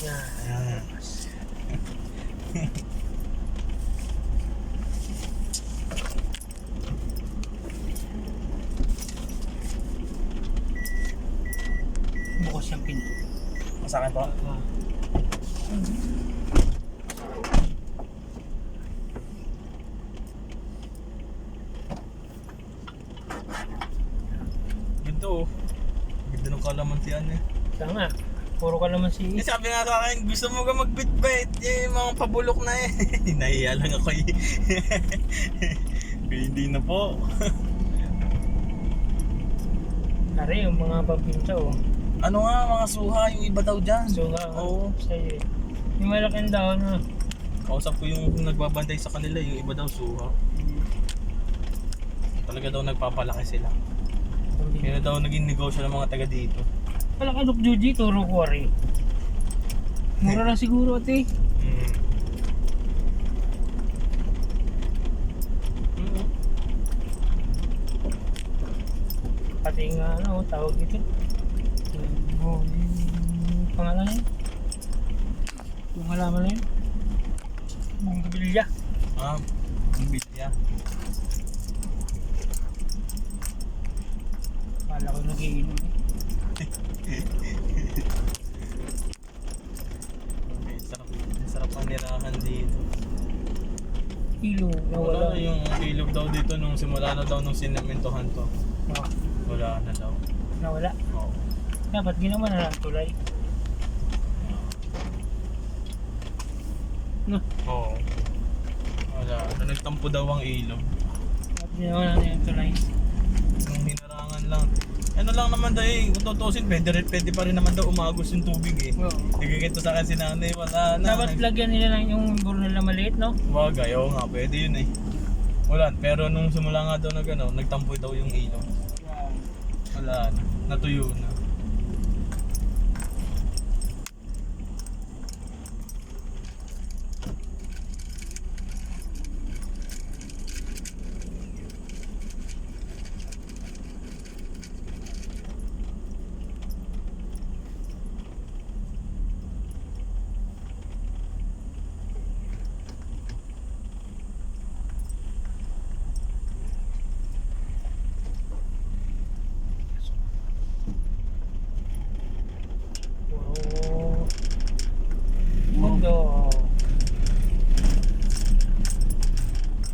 Yan. Ayan. Bukas yung pinto. Sa akin po? Ganda oh. Ganda ng kalamansian eh. Kaya nga, puro ka naman si... Eh, sabi nga sa akin, gusto mo ka magbitbit, eh, mga pabulok na eh. Nahiya lang ako eh. Hindi na po. Are, yung mga pampinta oh. Ano nga, mga suha, yung iba daw dyan. So, Oo. sa'yo eh. Yung malaking daon na. Kausap ko yung nagbabantay sa kanila, yung iba daw suha. Talaga daw nagpapalaki sila. Kaya daw naging negosyo ng mga taga dito. Wala ka Doc Juji, turo ko are. Mura na siguro ate. Pati nga ano, tawag dito. Yung pangalan niya. Yung halaman na yun. Bunggabilya. Ah, ang bilya. Kala ko nagiinom eh. Okay, sarap ang nirahan dito. Kilo, Wala nawala. yung ilog daw dito nung simula na daw nung sinementohan to. Oh, Wala na daw. nawala. Oo. Dapat ginawa na lang tulay. No, Oo. Wala. Nagtampo daw ang ilog. dapat ginawa na lang tulay. Nung hinarangan lang. Ano lang naman daw eh, kung tutusin, pwede pa rin naman daw umagos yung tubig eh. Oo. Nagkikita sa akin si nanay, wala na. Dapat lagyan nila lang yung buro nila maliit, no? Wagay, oo nga, pwede yun eh. Wala, pero nung simula nga daw na gano'n, nagtampoy daw yung ilog. Wala na, natuyo na. Wow. Mundo.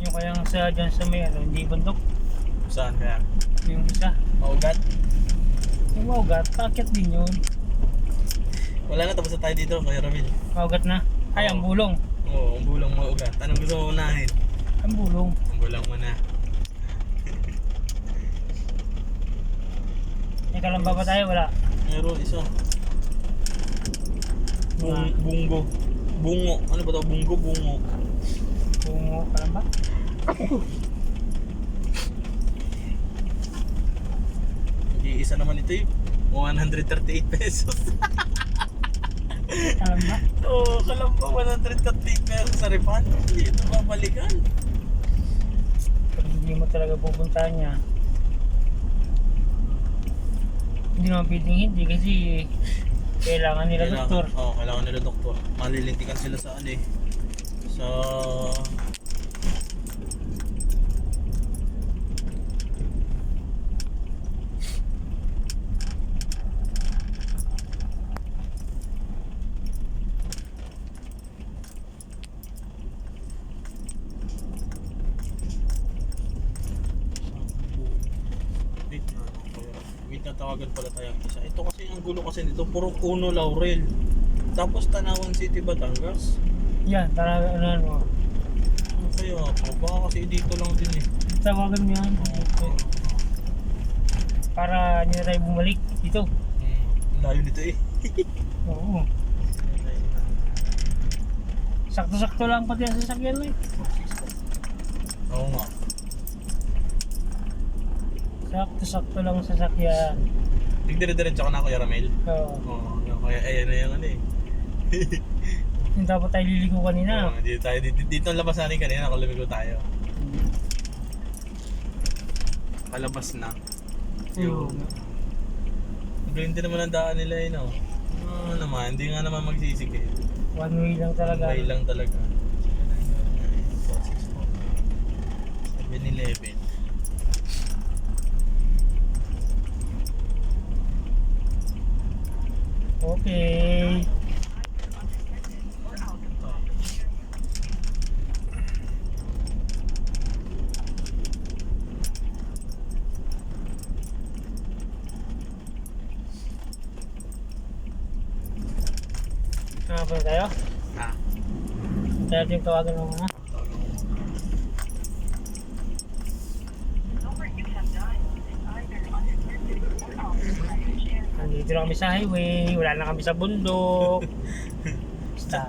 Yung kayang sa dyan sa may ano, hindi bundok. Saan kaya? Yung isa. Maugat? Yung maugat, paket din yun. Wala na, tapos na tayo dito, Kuya Ramil. Maugat na. Ay, ang bulong. Oo, ang bulong maugat. Anong gusto mo unahin? Ang bulong. Ang bulong mo na. May kalamba pa tayo, wala. Meron isa. Bunggo. Bungo. Ano ba ito? Bunggo, bungo. Bungo kalamba. Isa naman ito eh. 138 pesos. Kalamba. Oo, kalamba 138 pesos sa refund. Hindi ito babalikan. Pag hindi mo talaga pupuntahan niya, hindi naman pwedeng hindi kasi kailangan nila doktor. Oo, kailangan nila doktor. Malilintikan sila sa ano eh. Sa... Tatawagan pala tayo ang isa. Ito kasi ang gulo kasi nito, puro Puno Laurel. Tapos Tanawan City, Batangas. Yan, talaga ano. Ano kaya ako? Baka kasi dito lang din eh. Tawagan mo yan. Para hindi na tayo bumalik dito. Layo nito eh. Oo. Sakto-sakto lang pati ang sasakyan mo eh. Oo nga. Sakto-sakto lang ang sasakyan. Tigdire-diretso ka na, Kuya Ramil. Oo. Oo, kaya ayan na yung ano eh. Yung dapat tayo liligo kanina. Dito ang labas natin kanina, kung lumigo tayo. Palabas na. Oo. Galing din naman ang daan nila eh, no? naman, hindi nga naman magsisikip. One way lang talaga. One way lang talaga. 7-Eleven. Okay. Nakapala tayo? Ah. Kaya natin yung tawagan ng mga. Nandito na kami sa highway, wala na kami sa bundok.